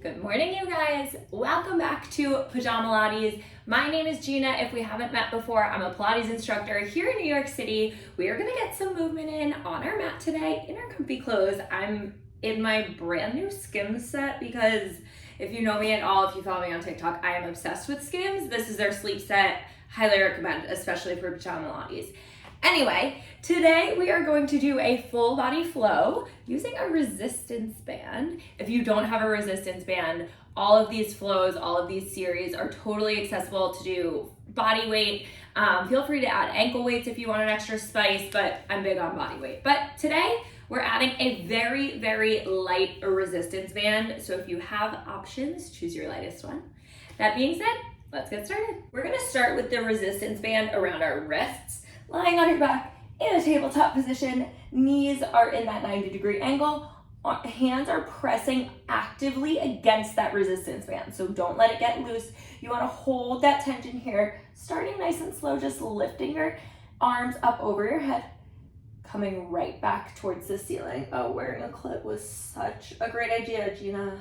Good morning, you guys. Welcome back to Pajamalates. My name is Gina. If we haven't met before, I'm a Pilates instructor here in New York City. We are gonna get some movement in on our mat today in our comfy clothes. I'm in my brand new Skims set because if you know me at all, if you follow me on TikTok, I am obsessed with Skims. This is their sleep set. Highly recommend, especially for Pajamalates. Anyway, today we are going to do a full body flow using a resistance band. If you don't have a resistance band, all of these flows, all of these series are totally accessible to do body weight. Feel free to add ankle weights if you want an extra spice, but I'm big on body weight. But today we're adding a very, very light resistance band. So if you have options, choose your lightest one. That being said, let's get started. We're gonna start with the resistance band around our wrists. Lying on your back in a tabletop position, knees are in that 90-degree angle, hands are pressing actively against that resistance band, so don't let it get loose. You wanna hold that tension here, starting nice and slow, just lifting your arms up over your head, coming right back towards the ceiling. Oh, wearing a clip was such a great idea, Gina.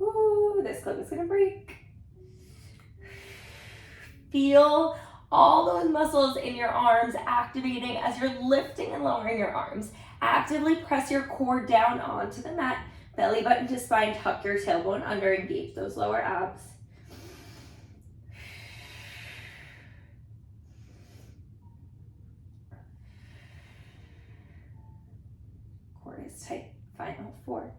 Ooh, this clip is gonna break. Feel all those muscles in your arms activating as you're lifting and lowering your arms. Actively press your core down onto the mat, belly button to spine, tuck your tailbone under, engage those lower abs. Core is tight. Final 4,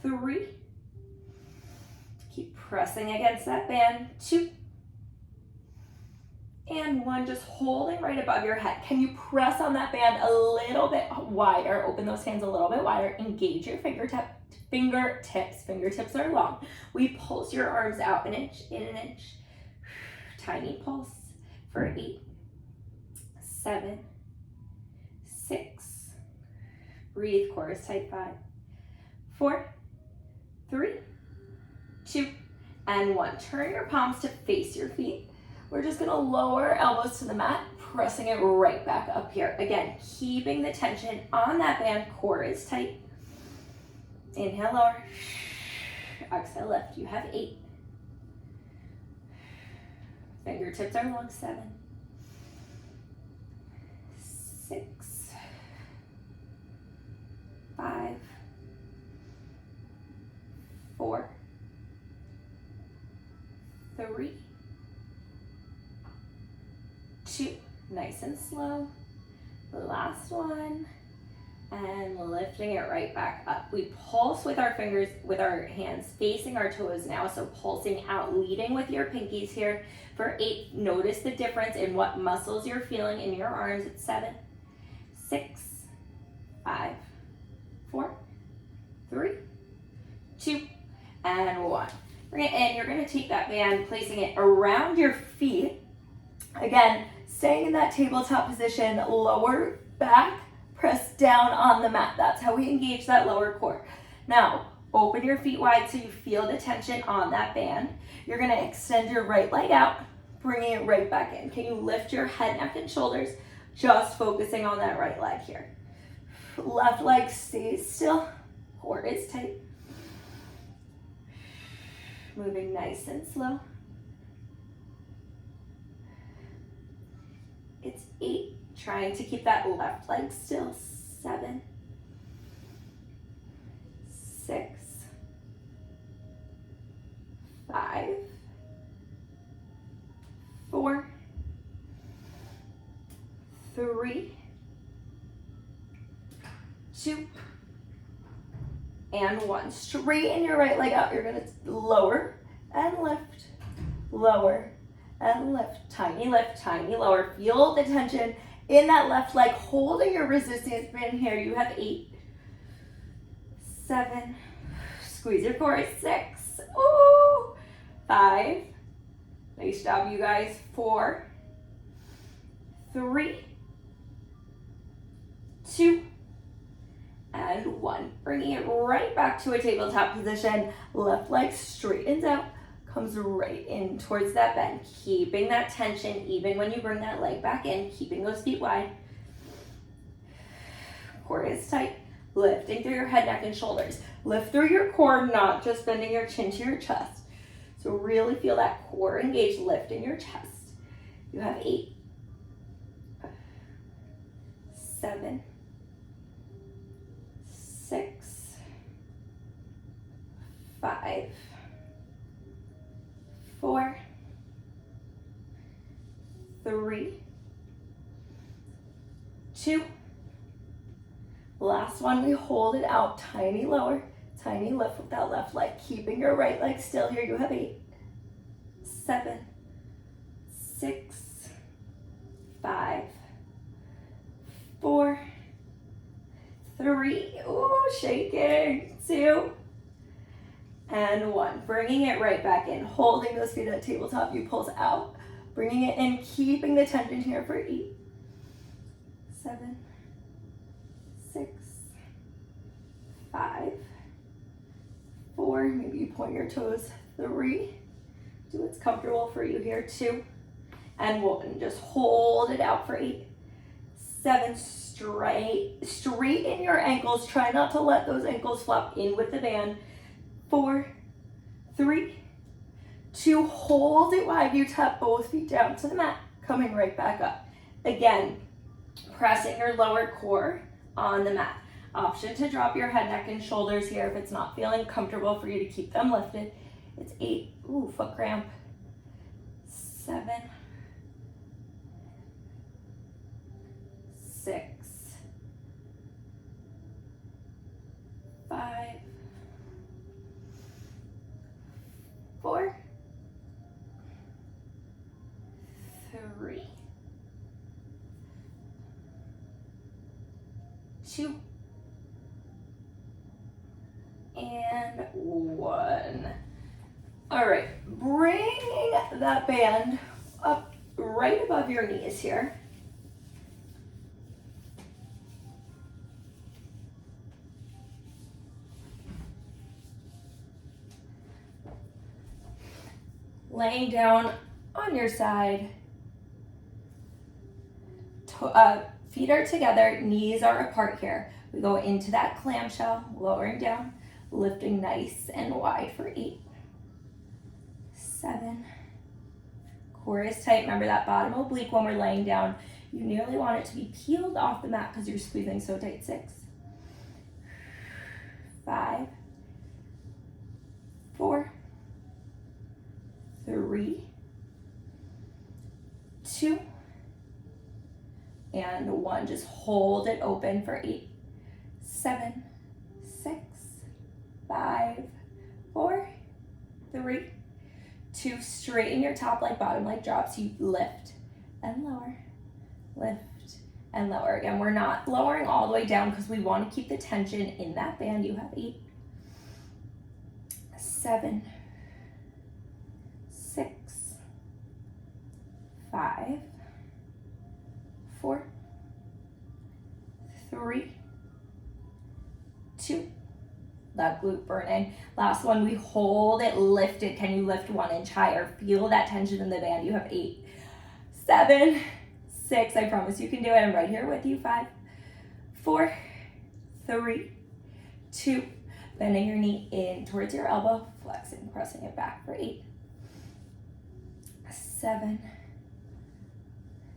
3, keep pressing against that band, 2, and 1, just holding right above your head. Can you press on that band a little bit wider? Open those hands a little bit wider. Engage your fingertips. Fingertips are long. We pulse your arms out an inch, in an inch. Tiny pulse for 8, 7, 6. Breathe, core is tight, 5, 4, 3, 2, and 1. Turn your palms to face your feet. We're just gonna lower elbows to the mat, pressing it right back up here. Again, keeping the tension on that band, core is tight. Inhale, lower. Exhale, lift. You have 8. Fingertips are long, 7, 6, 5, 4, 3, 2, nice and slow. The last one, and lifting it right back up. We pulse with our fingers, with our hands facing our toes now, so pulsing out, leading with your pinkies here. For 8, notice the difference in what muscles you're feeling in your arms. It's 7, 6, 5, 4, 3, 2, and 1. Bring it in. You're going to take that band, placing it around your feet. Again, staying in that tabletop position, lower back, press down on the mat. That's how we engage that lower core. Now, open your feet wide so you feel the tension on that band. You're going to extend your right leg out, bringing it right back in. Can you lift your head, neck, and shoulders? Just focusing on that right leg here. Left leg stays still. Core is tight. Moving nice and slow. It's 8, trying to keep that left leg still. 7, 6, 5, 4, 3, 2, and 1. Straighten your right leg out. You're gonna lower and lift, lower and lift, tiny lower. Feel the tension in that left leg, holding your resistance band here. You have 8, 7, squeeze your core, 6, ooh, 5, nice job you guys, 4, 3, 2, and 1. Bringing it right back to a tabletop position. Left leg straightens out, comes right in towards that bend, keeping that tension even when you bring that leg back in, keeping those feet wide. Core is tight. lifting through your head, neck, and shoulders. Lift through your core, not just bending your chin to your chest. So really feel that core engaged, lifting your chest. You have 8, 7, 6, 5, 4, 3, 2. Last one, we hold it out, tiny lower, tiny lift with that left leg, keeping your right leg still here. You have 8, 7, 6, 5, 4, 3, ooh, shaking, 2, and 1. Bringing it right back in, holding those feet at tabletop, you pulse out, bringing it in, keeping the tension here for 8, 7, 6, 5, 4, maybe you point your toes, 3, do what's comfortable for you here, 2, and 1. Just hold it out for 8, 7, straighten your ankles, try not to let those ankles flop in with the band, 4, 3, 2, hold it wide, you tap both feet down to the mat, coming right back up. Again, pressing your lower core on the mat. Option to drop your head, neck, and shoulders here if it's not feeling comfortable for you to keep them lifted. It's 8, ooh, foot cramp, 7, 6, 5, 4, 3, 2, and 1. All right, bringing that band up right above your knees here. Laying down on your side, feet are together, knees are apart here. We go into that clamshell, lowering down, lifting nice and wide for 8, 7, core is tight. Remember that bottom oblique when we're laying down. You nearly want it to be peeled off the mat because you're squeezing so tight. 6, 5, 4, 3, 2, and 1. Just hold it open for 8, 7, 6, 5, 4, 3, 2. Straighten your top leg, bottom leg drops. You lift and lower, lift and lower. Again, we're not lowering all the way down because we want to keep the tension in that band. You have 8, 7, 6, 5, 4, 3, 2. That glute burning. Last one, we hold it lifted. Can you lift 1 inch higher? Feel that tension in the band. You have 8, 7, 6. I promise you can do it. I'm right here with you. 5, 4, 3, 2. Bending your knee in towards your elbow, flexing, pressing it back for 8, 7,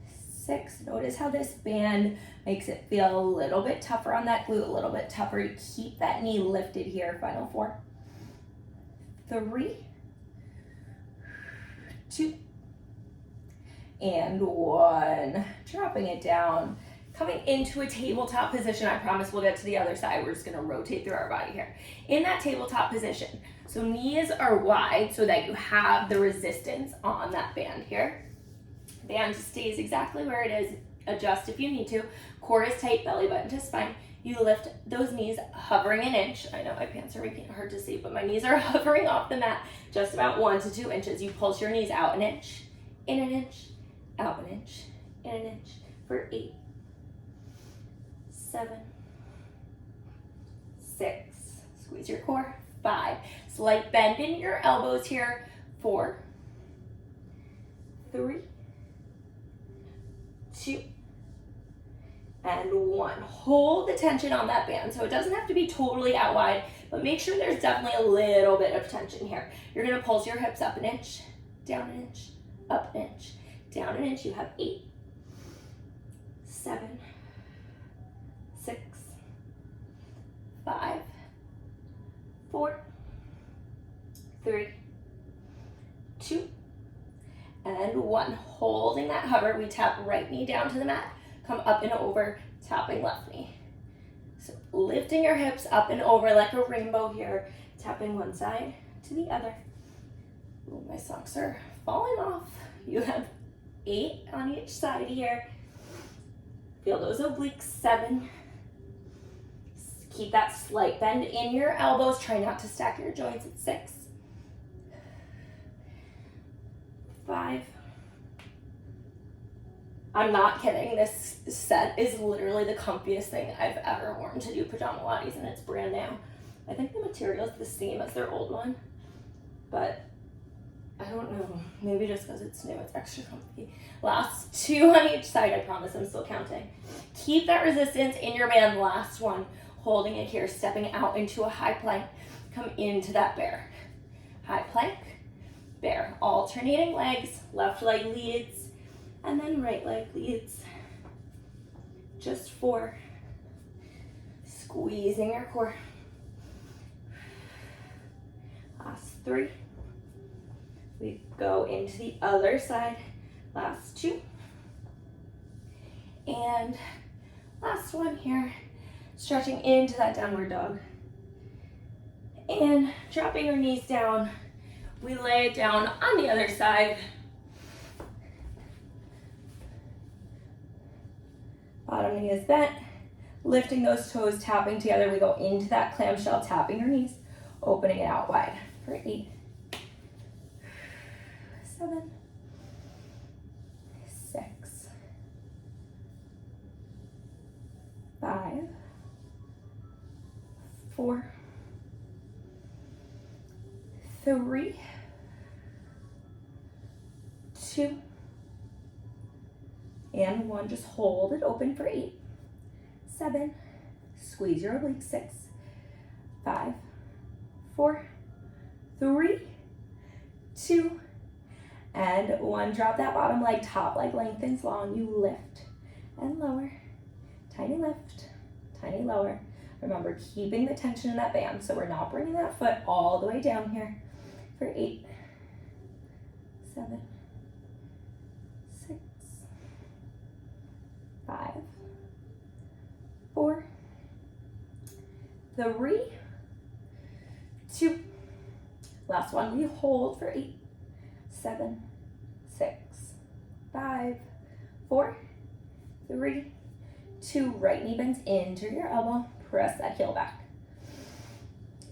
6. Notice how this band makes it feel a little bit tougher on that glute, a little bit tougher to keep that knee lifted here. Final 4, 3, 2, and 1. Dropping it down. Coming into a tabletop position. I promise we'll get to the other side. We're just going to rotate through our body here. In that tabletop position, so knees are wide so that you have the resistance on that band here. Band stays exactly where it is. Adjust if you need to. Core is tight, belly button to spine. You lift those knees, hovering an inch. I know my pants are making it hard to see, but my knees are hovering off the mat just about 1 to 2 inches. You pulse your knees out an inch, in an inch, out an inch, in an inch for 8, 7, 6. Squeeze your core. 5. Slight bend in your elbows here. 4, 3, 2, and 1. Hold the tension on that band. So it doesn't have to be totally out wide, but make sure there's definitely a little bit of tension here. You're gonna pulse your hips up an inch, down an inch, up an inch, down an inch. You have 8, 7, 6, 5, 4, 3, 2, and 1. Holding that hover, we tap right knee down to the mat, come up and over, tapping left knee. So lifting your hips up and over like a rainbow here, tapping one side to the other. Ooh, my socks are falling off. You have 8 on each side here. Feel those obliques, 7. Keep that slight bend in your elbows. Try not to stack your joints at 6. 5. I'm not kidding. This set is literally the comfiest thing I've ever worn to do Pajamalates, and it's brand new. I think the material is the same as their old one, but I don't know. Maybe just because it's new, it's extra comfy. Last 2 on each side. I promise I'm still counting. Keep that resistance in your band. Last 1. Holding it here, stepping out into a high plank. Come into that bear. High plank, bear. Alternating legs. Left leg leads, and then right leg leads. Just 4. Squeezing your core. Last 3. We go into the other side. Last 2. And last 1 here. Stretching into that downward dog. And dropping your knees down. We lay it down on the other side. Bottom knee is bent. Lifting those toes, tapping together. We go into that clamshell, tapping your knees, opening it out wide for 8, 7, 6, 5, 4, 3, 2, and 1. Just hold it open for 8, 7, squeeze your obliques, 6, 5, 4, 3, 2, and 1. Drop that bottom leg, top leg lengthens long. You lift and lower, tiny lift, tiny lower. Remember, keeping the tension in that band, so we're not bringing that foot all the way down here for 8, 7, 6, 5, 4, 3, 2. Last 1, we hold for 8, 7, 6, 5, 4, 3, 2. Right knee bends into your elbow. Press that heel back.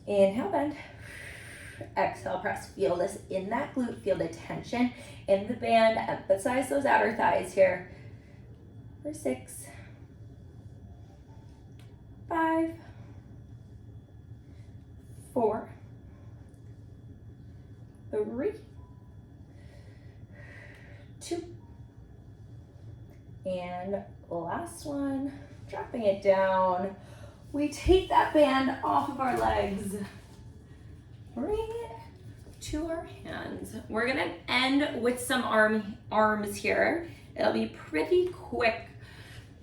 Inhale, bend. Exhale, press. Feel this in that glute. Feel the tension in the band. Emphasize those outer thighs here. For 6, 5, 4, 3, 2, and last 1. Dropping it down. We take that band off of our legs. Bring it to our hands. We're gonna end with some arms here. It'll be pretty quick.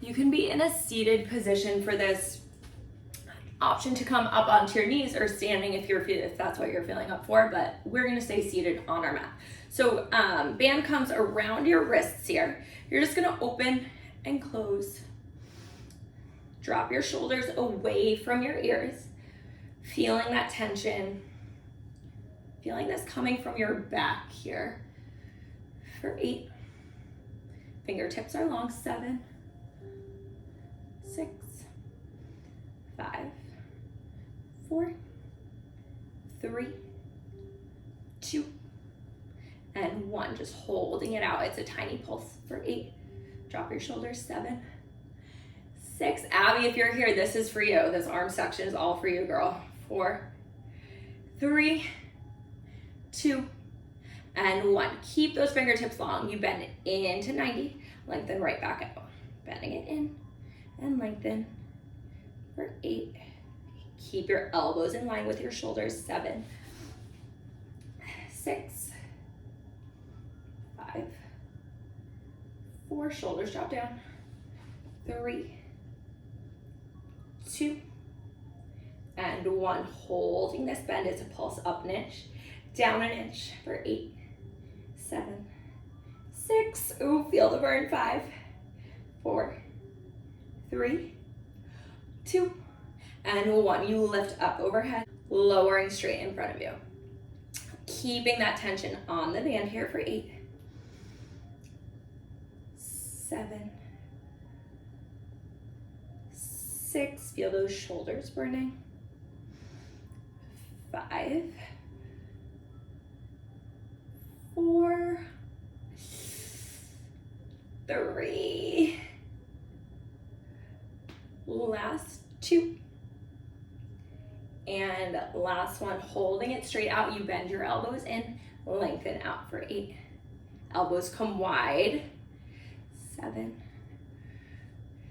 You can be in a seated position for this. Option to come up onto your knees or standing if that's what you're feeling up for, but we're gonna stay seated on our mat. So band comes around your wrists here. You're just gonna open and close. Drop your shoulders away from your ears. Feeling that tension. Feeling this coming from your back here. For 8. Fingertips are long. 7, 6, 5, 4, 3, 2, and 1. Just holding it out. It's a tiny pulse for 8. Drop your shoulders. 7, 6. Abby, if you're here, this is for you. This arm section is all for you, girl. 4, 3, 2, and 1. Keep those fingertips long. You bend into 90, lengthen right back out. Bending it in and lengthen for 8. Keep your elbows in line with your shoulders. 7, 6, 5, 4, shoulders drop down. 3, 2, and 1. Holding this bend. It's a pulse up an inch, down an inch for 8, 7, 6. Ooh, feel the burn. 5, 4, 3, 2, and 1. You lift up overhead, lowering straight in front of you. Keeping that tension on the band here for 8, 7, 6. Feel those shoulders burning. 5, 4, 3. Last 2. And last one, holding it straight out. You bend your elbows in, lengthen out for 8. Elbows come wide. 7.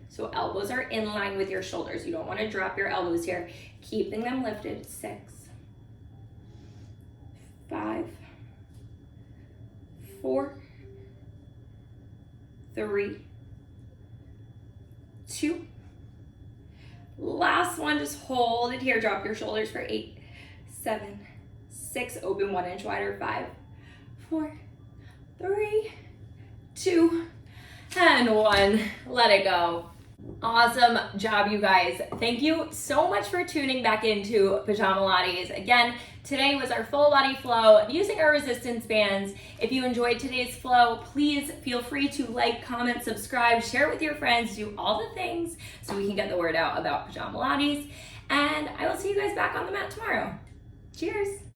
So elbows are in line with your shoulders. You don't want to drop your elbows here. Keeping them lifted. 6, 5, 4, 3, 2. Last one, just hold it here. Drop your shoulders for 8, 7, 6. Open 1 inch wider. 5, 4, 3, 2, and 1. Let it go. Awesome job, you guys. Thank you so much for tuning back into Pajamalates. Again, today was our full body flow using our resistance bands. If you enjoyed today's flow, please feel free to like, comment, subscribe, share it with your friends, do all the things so we can get the word out about Pajamalates. And I will see you guys back on the mat tomorrow. Cheers.